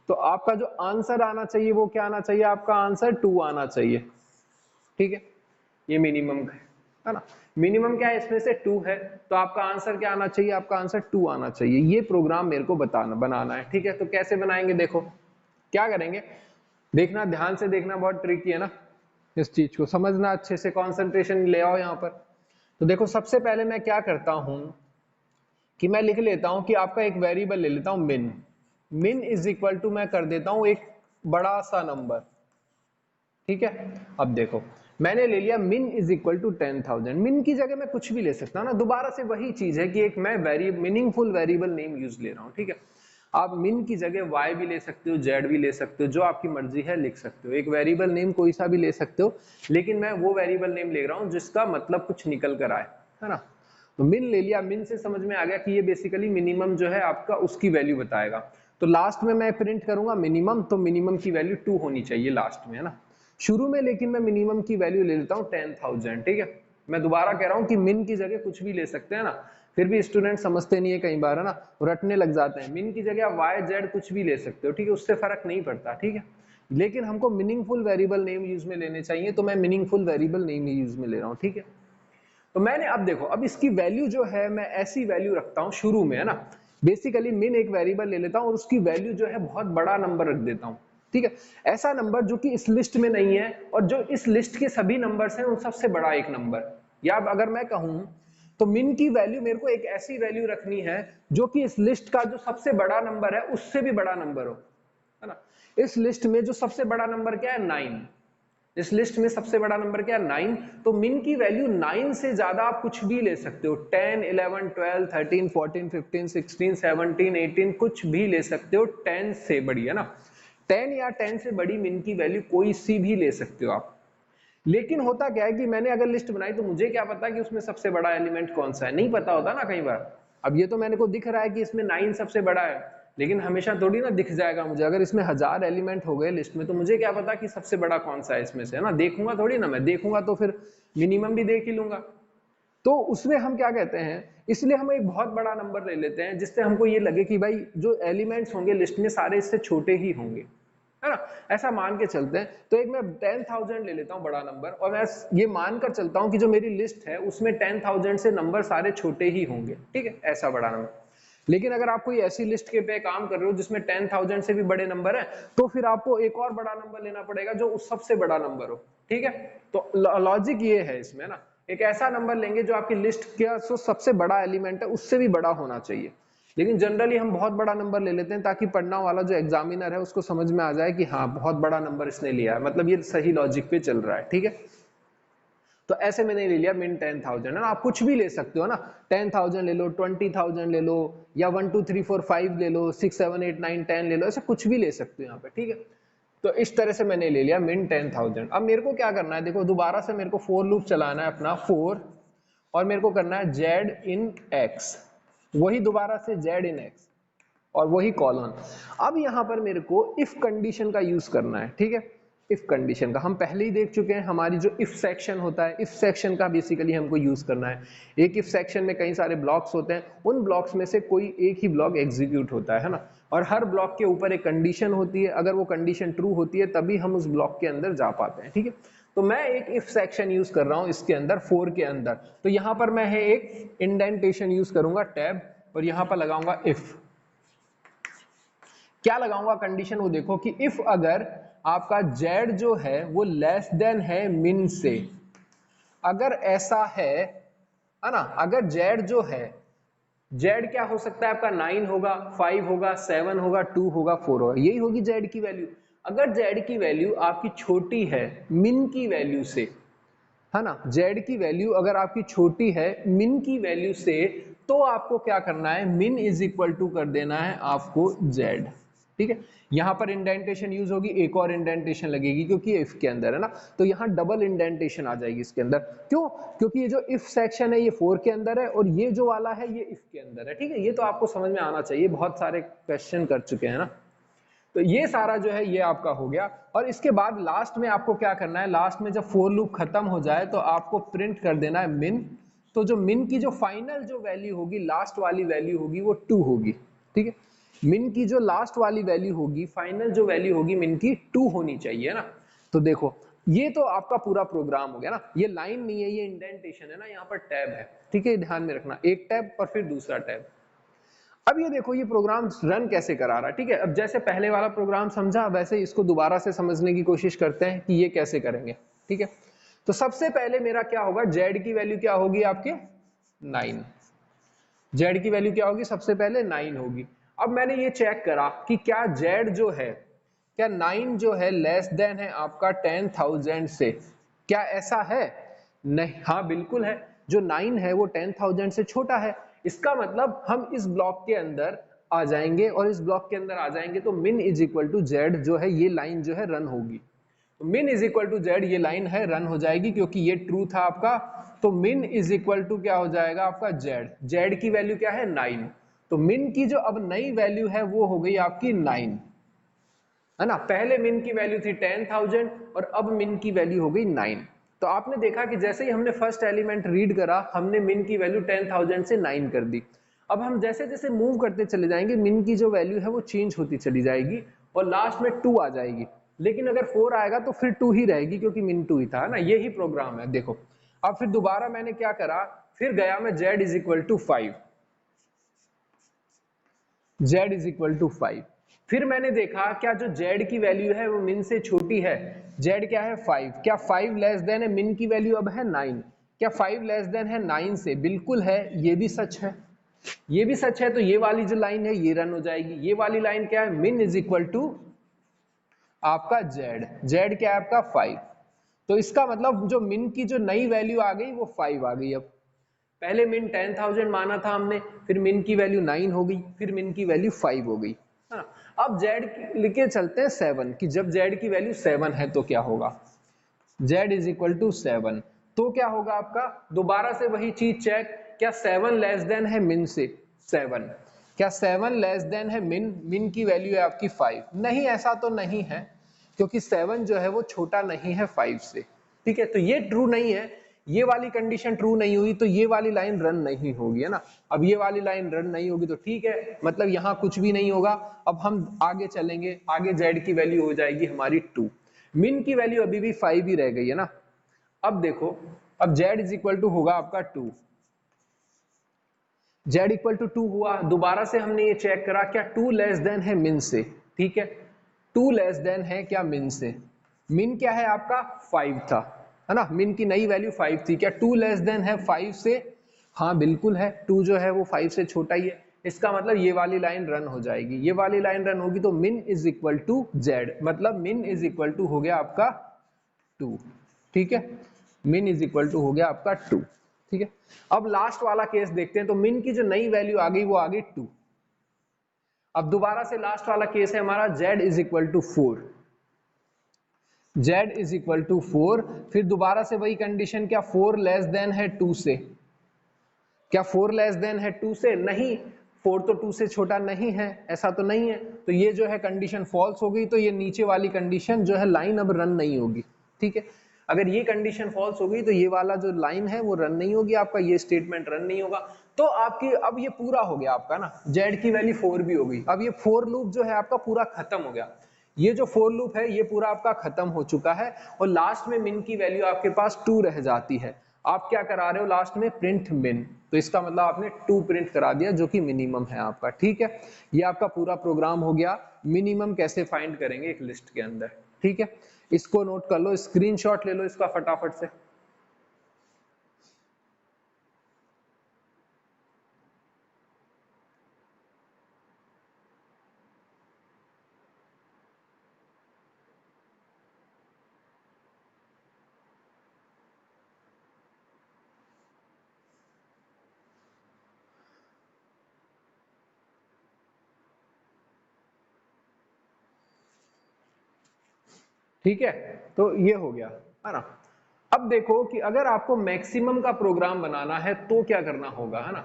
तो आपका जो आंसर आना चाहिए वो क्या आना चाहिए? आपका आंसर 2 आना चाहिए। ठीक है, ये मिनिमम है ना। मिनिमम क्या है? इसमें से 2 है, तो आपका आंसर क्या आना चाहिए? आपका आंसर 2 आना चाहिए। ये प्रोग्राम मेरे को बनाना है। ठीक है, तो कैसे बनाएंगे? देखो क्या करेंगे, देखना, ध्यान से देखना, बहुत ट्रिकी है ना, इस चीज को समझना अच्छे से, कंसंट्रेशन ले आओ यहाँ पर। तो देखो, सबसे पहले मैं क्या करता हूं कि मैं लिख लेता हूं कि आपका एक वेरिएबल ले लेता हूं मिन। मिन इज इक्वल टू मैं कर देता हूं एक बड़ा सा नंबर। ठीक है, अब देखो, मैंने ले लिया मिन इज इक्वल टू 10,000। मिन की जगह मैं कुछ भी ले सकता हूं ना, दोबारा से वही चीज है कि एक मैं मीनिंगफुल वेरिएबल नेम यूज ले रहा हूं। ठीक है, आप मिन की जगह y भी ले सकते हो, z भी ले सकते हो, जो आपकी मर्जी है लिख सकते हो। एक वेरिएबल नेम कोई सा भी ले सकते हो, लेकिन मैं वो वेरिएबल नेम ले रहा हूं जिसका मतलब कुछ निकल कर आए, है ना। तो मिन ले लिया, मिन से समझ में आ गया कि ये बेसिकली मिनिमम जो है आपका उसकी वैल्यू बताएगा। तो लास्ट में मैं प्रिंट करूंगा मिनिमम, तो मिनिमम की वैल्यू 2 होनी चाहिए लास्ट में, है ना। शुरू में लेकिन मैं मिनिमम की वैल्यू ले लेता हूँ 10,000। ठीक है, मैं दोबारा कह रहा हूँ कि मिन की जगह कुछ भी ले सकते हैं ना, फिर भी स्टूडेंट समझते नहीं है कई बार, है ना, रटने लग जाते हैं। मिन की जगह आप वाई जेड कुछ भी ले सकते हो। ठीक है, उससे फर्क नहीं पड़ता। ठीक है, लेकिन हमको मीनिंगफुल वेरिएबल नेम यूज में लेने चाहिए, तो मैं मीनिंगफुल वेरिएबल नेम यूज में ले रहा हूँ। ठीक है, तो मैंने, अब देखो, अब इसकी वैल्यू जो है मैं ऐसी वैल्यू रखता हूँ शुरू में, है ना। बेसिकली मिन एक वेरिएबल ले लेता हूँ और उसकी वैल्यू जो है बहुत बड़ा नंबर रख देता हूँ। ठीक है, ऐसा नंबर जो कि इस लिस्ट में नहीं है और जो इस लिस्ट के सभी नंबर्स हैं उन सबसे बड़ा एक नंबर। या अगर मैं कहूं तो मिन की वैल्यू मेरे को एक ऐसी वैल्यू रखनी है जो कि इस लिस्ट का जो सबसे बड़ा नंबर है उससे भी बड़ा नंबर हो, है ना। इस लिस्ट में जो सबसे बड़ा नंबर क्या है? 9। इस लिस्ट में सबसे बड़ा नंबर क्या है? 9। तो मिन की वैल्यू 9 से ज्यादा आप कुछ भी ले सकते हो। 10 11 12 13 14 15 16 17 18 कुछ भी ले सकते हो। 10 से बड़ी, है ना, 10 या 10 से बड़ी मिन की वैल्यू कोई सी भी ले सकते हो आप। लेकिन होता क्या है कि मैंने अगर लिस्ट बनाई तो मुझे क्या पता कि उसमें सबसे बड़ा एलिमेंट कौन सा है, नहीं पता होता ना कई बार। अब ये तो मेरे को दिख रहा है कि इसमें 9 सबसे बड़ा है, लेकिन हमेशा थोड़ी ना दिख जाएगा मुझे। अगर इसमें 1000 एलिमेंट हो गए लिस्ट में तो मुझे क्या पता कि सबसे बड़ा कौन सा है इसमें से, है ना, देखूंगा थोड़ी ना, मैं देखूंगा तो फिर मिनिमम भी देख ही लूंगा। तो उसमें हम क्या कहते हैं, इसलिए हम एक बहुत बड़ा नंबर ले लेते हैं जिससे हमको ये लगे कि भाई जो एलिमेंट्स होंगे लिस्ट में सारे इससे छोटे ही होंगे, है ना, ऐसा मान के चलते हैं। तो एक मैं 10,000 ले लेता हूँ बड़ा नंबर, और मैं ये मानकर चलता हूँ कि जो मेरी लिस्ट है उसमें 10,000 से नंबर सारे छोटे ही होंगे, ठीक है, ऐसा बड़ा नंबर। लेकिन अगर आप कोई ऐसी लिस्ट के पे काम कर रहे हो जिसमें 10,000 से भी बड़े नंबर है, तो फिर आपको एक और बड़ा नंबर लेना पड़ेगा जो उस सबसे बड़ा नंबर हो, ठीक है। तो लॉजिक ये है इसमें ना, एक ऐसा नंबर लेंगे जो आपकी लिस्ट का जो सबसे बड़ा एलिमेंट है उससे भी बड़ा होना चाहिए। लेकिन जनरली हम बहुत बड़ा नंबर ले लेते हैं ताकि पढ़ना वाला जो एग्जामिनर है उसको समझ में आ जाए कि हाँ बहुत बड़ा नंबर इसने लिया है, मतलब ये सही लॉजिक पे चल रहा है, ठीक है। तो ऐसे मैंने ले लिया min 10,000, है ना, आप कुछ भी ले सकते हो ना, 10,000 ले लो, 20,000 ले लो, या 1 2 3 4 5 ले लो, 6 7 8 9 10 ले लो, ऐसे कुछ भी ले सकते हो यहाँ पे, ठीक है। तो इस तरह से मैंने ले लिया min 10,000। अब मेरे को क्या करना है, देखो दोबारा से मेरे को फोर लूप चलाना है अपना 4, और मेरे को करना है z in x, वही दोबारा से z in x और वही कॉलन। अब यहां पर मेरे को इफ कंडीशन का यूज करना है, ठीक है। इफ कंडीशन का हम पहले ही देख चुके हैं, हमारी जो इफ सेक्शन होता है, इफ सेक्शन का बेसिकली हमको यूज करना है। एक इफ सेक्शन में कई सारे ब्लॉक्स होते हैं, उन ब्लॉक्स में से कोई एक ही ब्लॉक एग्जीक्यूट होता है ना, और हर ब्लॉक के ऊपर एक कंडीशन होती है, अगर वो कंडीशन ट्रू होती है तभी हम उस ब्लॉक के अंदर जा पाते हैं, ठीक है। तो मैं एक इफ सेक्शन यूज कर रहा हूं इसके अंदर 4 के अंदर, तो यहां पर मैं एक इंडेंटेशन यूज करूंगा टैब, और यहां पर लगाऊंगा इफ। क्या लगाऊंगा कंडीशन, वो देखो कि इफ अगर आपका z जो है वो लेस देन है min से, अगर ऐसा है ना, अगर z जो है, z क्या हो सकता है आपका 9 होगा, 5 होगा, 7 होगा, 2 होगा, 4 होगा, यही होगी z की वैल्यू। अगर z की वैल्यू आपकी छोटी है min की वैल्यू से, है ना, z की वैल्यू अगर आपकी छोटी है min की वैल्यू से, तो आपको क्या करना है, min इज इक्वल टू कर देना है आपको z, ठीक है। यहां पर इंडेंटेशन यूज होगी, एक और इंडेंटेशन लगेगी क्योंकि इफ के अंदर है ना, तो यहां डबल इंडेंटेशन आ जाएगी इसके अंदर। क्यों? क्योंकि ये जो इफ सेक्शन है ये 4 के अंदर है और ये जो वाला है ये इफ के अंदर है, ठीक है। ये तो आपको समझ में आना चाहिए, बहुत सारे क्वेश्चन कर चुके हैं ना। तो ये सारा जो है ये आपका हो गया, और इसके बाद लास्ट में आपको क्या करना है, लास्ट में जब फोर लूप खत्म हो जाए तो आपको प्रिंट कर देना है min। तो जो min की जो फाइनल जो वैल्यू होगी, लास्ट वाली वैल्यू होगी वो 2 होगी, ठीक है। min की जो लास्ट वाली वैल्यू होगी, फाइनल जो वैल्यू होगी min की 2 होनी चाहिए ना। तो देखो ये तो आपका पूरा प्रोग्राम हो गया ना, ये लाइन नहीं है, ये इंडेंटेशन है ना, यहाँ पर टैब है, ठीक है, ध्यान में रखना, एक टैब और फिर दूसरा टैब। अब ये देखो ये प्रोग्राम रन कैसे करा रहा है, ठीक है। अब जैसे पहले वाला प्रोग्राम समझा वैसे इसको दोबारा से समझने की कोशिश करते हैं कि ये कैसे करेंगे, ठीक है। तो सबसे पहले मेरा क्या होगा, z की वैल्यू क्या होगी आपके 9, z की वैल्यू क्या होगी, सबसे पहले 9 होगी। अब मैंने ये चेक करा कि क्या z जो है, क्या 9 जो है लेस देन है आपका 10,000 से, क्या ऐसा है, नहीं, हाँ बिल्कुल है, जो 9 है वो 10,000 से छोटा है। इसका मतलब हम इस ब्लॉक के अंदर आ जाएंगे, और इस ब्लॉक के अंदर आ जाएंगे तो min is equal to z जो है ये लाइन जो है रन होगी। तो min is equal to z ये लाइन है रन हो जाएगी, क्योंकि ये ट्रू था आपका। तो min इज इक्वल टू क्या हो जाएगा आपका z की वैल्यू क्या है 9, तो min की जो अब नई वैल्यू है वो हो गई आपकी 9, है ना। पहले min की वैल्यू थी 10,000 और अब min की वैल्यू हो गई 9। तो आपने देखा कि जैसे ही हमने फर्स्ट एलिमेंट रीड करा हमने min की वैल्यू 10,000 से 9 कर दी। अब हम जैसे जैसे मूव करते चले जाएंगे min की जो वैल्यू है वो चेंज होती चली जाएगी और लास्ट में 2 आ जाएगी। लेकिन अगर 4 आएगा तो फिर 2 ही रहेगी क्योंकि min 2 ही था, है ना, यही प्रोग्राम है। देखो अब फिर दोबारा मैंने क्या करा, फिर गया मैं z is equal to 5, z is equal to 5। फिर मैंने देखा क्या जो z की वैल्यू है वो min से छोटी है, z क्या है 5, क्या 5 लेस देन है min की वैल्यू अब है 9, क्या 5 लेस देन है 9 से, बिल्कुल है, ये भी सच है, ये भी सच है। तो ये वाली जो लाइन है ये रन हो जाएगी। ये वाली लाइन क्या है, min इज इक्वल टू आपका z क्या है आपका 5। तो इसका मतलब जो min की जो नई वैल्यू आ गई वो 5 आ गई। अब पहले min 10,000 माना था हमने, फिर min की वैल्यू 9 हो गई, फिर min की वैल्यू 5 हो गई, है ना। अब z लेके चलते हैं 7 कि जब z की वैल्यू 7 है तो क्या होगा। z इज इक्वल टू 7, तो क्या होगा आपका, दोबारा से वही चीज चेक, क्या 7 लेस देन है मिन से, 7, क्या 7 लेस देन है मिन, मिन की वैल्यू है आपकी 5, नहीं ऐसा तो नहीं है, क्योंकि 7 जो है वो छोटा नहीं है 5 से, ठीक है, तो ये ट्रू नहीं है, ये वाली कंडीशन ट्रू नहीं हुई तो ये वाली लाइन रन नहीं होगी, है ना। अब ये वाली लाइन रन नहीं होगी तो ठीक है, मतलब यहाँ कुछ भी नहीं होगा। अब हम आगे चलेंगे, आगे z की वैल्यू हो जाएगी हमारी 2, मिन की वैल्यू अभी भी 5 ही रह गई है ना। अब देखो, अब z इज इक्वल टू होगा आपका 2, z इक्वल टू 2 हुआ, दोबारा से हमने ये चेक करा क्या 2 लेस देन है मिन से, ठीक है, 2 लेस देन है क्या मिन से, मिन क्या है आपका 5 था, है ना, मिन की नई वैल्यू 5 थी, क्या 2 लेस देन है 5 से, हाँ बिल्कुल है, 2 जो है वो 5 से छोटा ही है, इसका मतलब ये वाली लाइन रन हो जाएगी, ये वाली लाइन रन होगी तो मिन इज इक्वल टू जेड, मतलब मिन इज इक्वल टू हो गया आपका 2, ठीक है, मिन इज इक्वल टू हो गया आपका 2, ठीक है। अब लास्ट वाला केस देखते हैं, तो मिन की जो नई वैल्यू आ गई वो आ गई 2। अब दोबारा से लास्ट वाला केस है हमारा z is equal to 4, z is equal to 4, फिर दोबारा से वही कंडीशन, क्या 4 लेस देन है 2 से, क्या 4 लेस देन है 2 से, नहीं, 4 तो 2 से छोटा नहीं है, ऐसा तो नहीं है, तो ये जो है कंडीशन फॉल्स हो गई, तो ये नीचे वाली कंडीशन जो है लाइन अब रन नहीं होगी, ठीक है। अगर ये कंडीशन फॉल्स हो गई तो ये वाला जो लाइन है वो रन नहीं होगी, आपका ये स्टेटमेंट रन नहीं होगा, तो आपकी अब ये पूरा हो गया आपका ना, z की वैल्यू 4 भी हो गई, अब ये फोर लूप जो है आपका पूरा खत्म हो गया, ये जो फोर लूप है ये पूरा आपका खत्म हो चुका है, और लास्ट में मिन की वैल्यू आपके पास 2 रह जाती है, आप क्या करा रहे हो लास्ट में, प्रिंट मिन, तो इसका मतलब आपने 2 प्रिंट करा दिया जो कि मिनिमम है आपका, ठीक है। ये आपका पूरा प्रोग्राम हो गया, मिनिमम कैसे फाइंड करेंगे एक लिस्ट के अंदर, ठीक है, इसको नोट कर लो, स्क्रीनशॉट ले लो इसका फटाफट से। ठीक है, तो ये हो गया, है ना। अब देखो कि अगर आपको मैक्सिमम का प्रोग्राम बनाना है तो क्या करना होगा, है ना।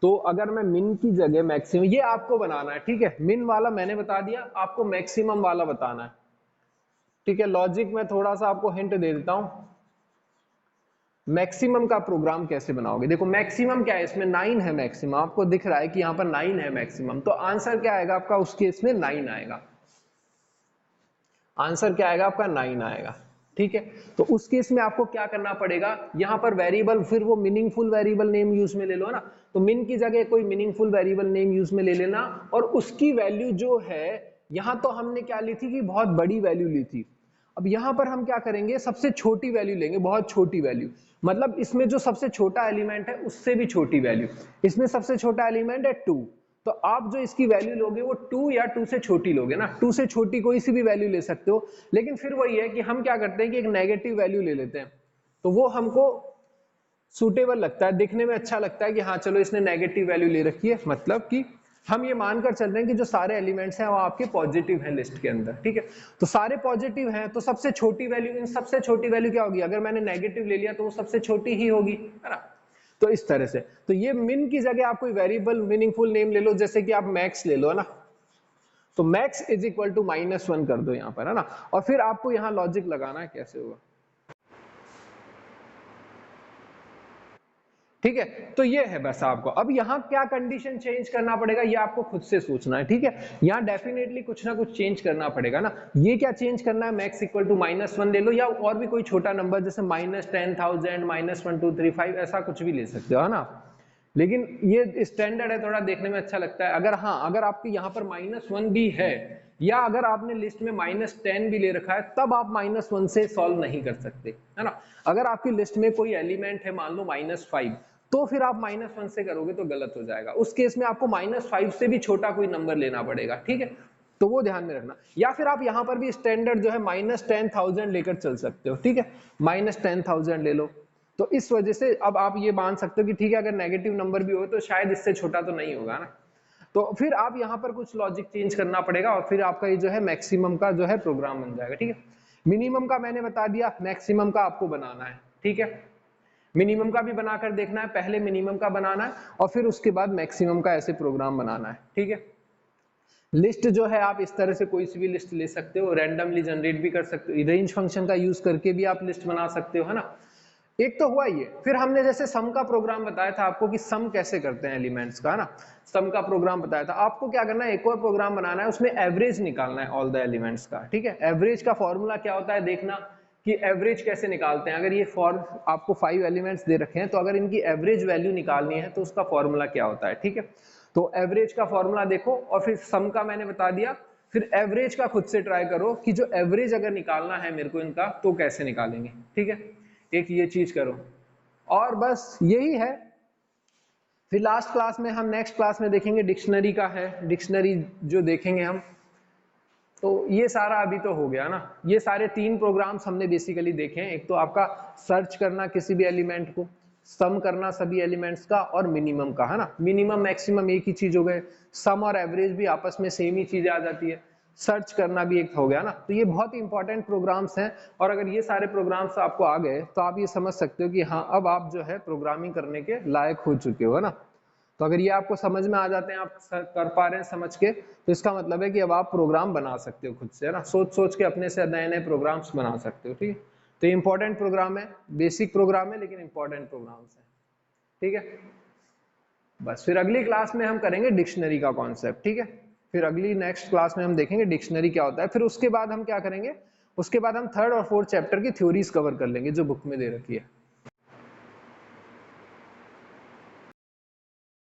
तो अगर मैं मिन की जगह मैक्सिमम, ये आपको बनाना है, ठीक है, मिन वाला मैंने बता दिया, आपको मैक्सिमम वाला बताना है, ठीक है। लॉजिक में थोड़ा सा आपको हिंट दे देता हूं, मैक्सिमम का प्रोग्राम कैसे बनाओगे, देखो मैक्सिमम क्या है, इसमें 9 है मैक्सिमम, आपको दिख रहा है कि यहां पर 9 है मैक्सिमम, तो आंसर क्या आएगा आपका उस केस में 9 आएगा, आंसर क्या आएगा आपका 9 आएगा, ठीक है। तो उस केस में आपको क्या करना पड़ेगा, यहां पर वेरिएबल फिर वो मीनिंगफुल वेरिएबल नेम यूज में ले लो ना, तो मिन की जगह कोई मीनिंगफुल वेरिएबल नेम यूज में ले लेना, और उसकी वैल्यू जो है, यहां तो हमने क्या ली थी कि बहुत बड़ी वैल्यू ली थी, अब यहां पर हम क्या करेंगे, सबसे छोटी वैल्यू लेंगे, बहुत छोटी वैल्यू, मतलब इसमें जो सबसे छोटा एलिमेंट है उससे भी छोटी वैल्यू, इसमें सबसे छोटा एलिमेंट है 2, तो आप जो इसकी वैल्यू लोगे वो 2 या 2 से छोटी लोगे ना, 2 से छोटी कोई सी भी वैल्यू ले सकते हो, लेकिन फिर वही है कि हम क्या करते हैं कि एक नेगेटिव वैल्यू ले लेते हैं, तो वो हमको सूटेबल लगता है, दिखने में अच्छा लगता है कि हाँ चलो इसने नेगेटिव वैल्यू ले रखी है, मतलब कि हम ये मानकर चल रहे हैं कि जो सारे एलिमेंट्स हैं वो आपके पॉजिटिव हैं लिस्ट के अंदर, ठीक है, तो सारे पॉजिटिव हैं, तो सबसे छोटी वैल्यू, इन सबसे छोटी वैल्यू क्या होगी, अगर मैंने नेगेटिव ले लिया तो वो सबसे छोटी ही होगी, है ना। तो इस तरह से, तो ये मिन की जगह आप कोई वेरिएबल मीनिंगफुल नेम ले लो, जैसे कि आप मैक्स ले लो, है ना, तो मैक्स इज इक्वल टू -1 कर दो यहां पर, है ना, और फिर आपको यहां लॉजिक लगाना है कैसे होगा, ठीक है। तो ये है बस आपको, अब यहाँ क्या कंडीशन चेंज करना पड़ेगा ये आपको खुद से सोचना है, ठीक है, यहाँ डेफिनेटली कुछ ना कुछ चेंज करना पड़ेगा ना, ये क्या चेंज करना है, मैक्स इक्वल टू -1 ले लो, या और भी कोई छोटा नंबर जैसे -10,000 -1235 ऐसा कुछ भी ले सकते हो, है ना, लेकिन ये स्टैंडर्ड है, थोड़ा देखने में अच्छा लगता है। अगर हाँ, अगर आपके यहाँ पर -1 भी है, या अगर आपने लिस्ट में -10 भी ले रखा है, तब आप -1 से सॉल्व नहीं कर सकते, है ना। अगर आपकी लिस्ट में कोई एलिमेंट है मान लो -5, तो फिर आप -1 से करोगे तो गलत हो जाएगा, उस केस में आपको -5 से भी छोटा कोई नंबर लेना पड़ेगा, ठीक है, तो वो ध्यान में रखना। या फिर आप यहाँ पर भी स्टैंडर्ड जो है -10,000 लेकर चल सकते हो, ठीक है, -10,000 ले लो, तो इस वजह से अब आप ये मान सकते हो कि ठीक है, अगर नेगेटिव नंबर भी हो तो शायद इससे छोटा तो नहीं होगा ना, तो फिर आप यहाँ पर कुछ लॉजिक चेंज करना पड़ेगा, और फिर आपका ये जो है मैक्सिमम का जो है प्रोग्राम बन जाएगा, ठीक है। मिनिमम का मैंने बता दिया, मैक्सिमम का आपको बनाना है, ठीक है। मिनिमम का भी बनाकर देखना है, पहले मिनिमम का बनाना है और फिर उसके बाद मैक्सिमम का ऐसे प्रोग्राम बनाना है, ठीक है। लिस्ट जो है आप इस तरह से कोई सी भी लिस्ट ले सकते हो, रैंडमली जनरेट भी कर सकते हो, रेंज फंक्शन का यूज करके भी आप लिस्ट बना सकते हो, है ना। एक तो हुआ ये, फिर हमने जैसे सम का प्रोग्राम बताया था आपको कि सम कैसे करते हैं एलिमेंट्स का, है ना। सम का प्रोग्राम बताया था आपको, क्या करना है, एक और प्रोग्राम बनाना है, उसमें एवरेज निकालना है ऑल द एलिमेंट्स का, ठीक है। एवरेज का फॉर्मूला क्या होता है देखना कि एवरेज कैसे निकालते हैं। अगर ये आपको 5 एलिमेंट्स दे रखे हैं तो अगर इनकी एवरेज वैल्यू निकालनी है तो उसका फॉर्मूला क्या होता है, ठीक है। तो एवरेज का फॉर्मूला देखो और फिर सम का मैंने बता दिया, फिर एवरेज का खुद से ट्राई करो कि जो एवरेज अगर निकालना है मेरे को इनका तो कैसे निकालेंगे, ठीक है। एक ये चीज करो और बस यही है। फिर लास्ट क्लास में हम नेक्स्ट क्लास में देखेंगे डिक्शनरी का है, डिक्शनरी जो देखेंगे हम। तो ये सारा अभी तो हो गया ना, ये सारे 3 प्रोग्राम्स हमने बेसिकली देखे हैं। एक तो आपका सर्च करना किसी भी एलिमेंट को, सम करना सभी एलिमेंट्स का और मिनिमम का, है ना। मिनिमम मैक्सिमम एक ही चीज हो गए, सम और एवरेज भी आपस में सेम ही चीज आ जाती है, सर्च करना भी एक हो गया ना। तो ये बहुत ही इंपॉर्टेंट प्रोग्राम्स हैं और अगर ये सारे प्रोग्राम्स आपको आ गए तो आप ये समझ सकते हो कि हाँ अब आप जो है प्रोग्रामिंग करने के लायक हो चुके हो, है ना। तो अगर ये आपको समझ में आ जाते हैं, आप कर पा रहे हैं समझ के, तो इसका मतलब है कि अब आप प्रोग्राम बना सकते हो खुद से, है ना। सोच सोच के अपने से नए नए प्रोग्राम्स बना सकते हो, ठीक है। तो ये इंपॉर्टेंट प्रोग्राम है, बेसिक प्रोग्राम है लेकिन इंपॉर्टेंट प्रोग्राम्स है, ठीक है। बस फिर अगली क्लास में हम करेंगे डिक्शनरी का कॉन्सेप्ट, ठीक है। फिर अगली नेक्स्ट क्लास में हम देखेंगे डिक्शनरी क्या होता है। फिर उसके बाद हम क्या करेंगे, उसके बाद हम 3rd और 4th चैप्टर की थ्योरीज कवर कर लेंगे जो बुक में दे रखी है।